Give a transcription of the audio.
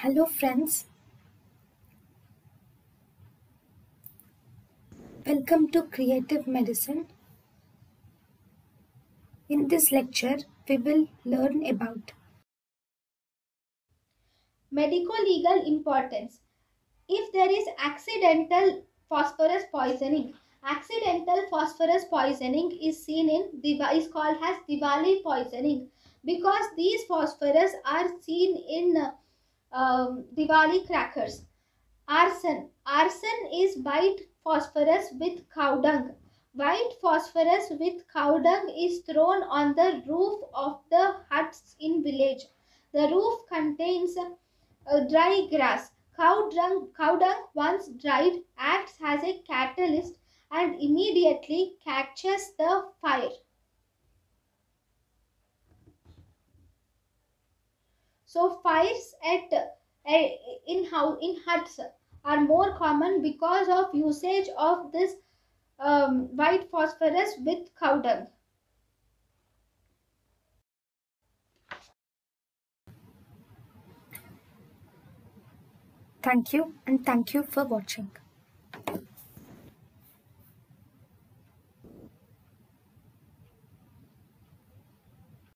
Hello friends, welcome to Creative Medicine. In this lecture, we will learn about Medico-legal importance. If there is accidental phosphorus poisoning is seen in is called as Diwali poisoning because these phosphorus are seen in Diwali crackers. Arson is white phosphorus with cow dung. White phosphorus with cow dung is thrown on the roof of the huts in village. The roof contains dry grass. Cow dung, once dried, acts as a catalyst and immediately catches the fire. So fires in huts are more common because of usage of this white phosphorus with cow dung. thank you and thank you for watching.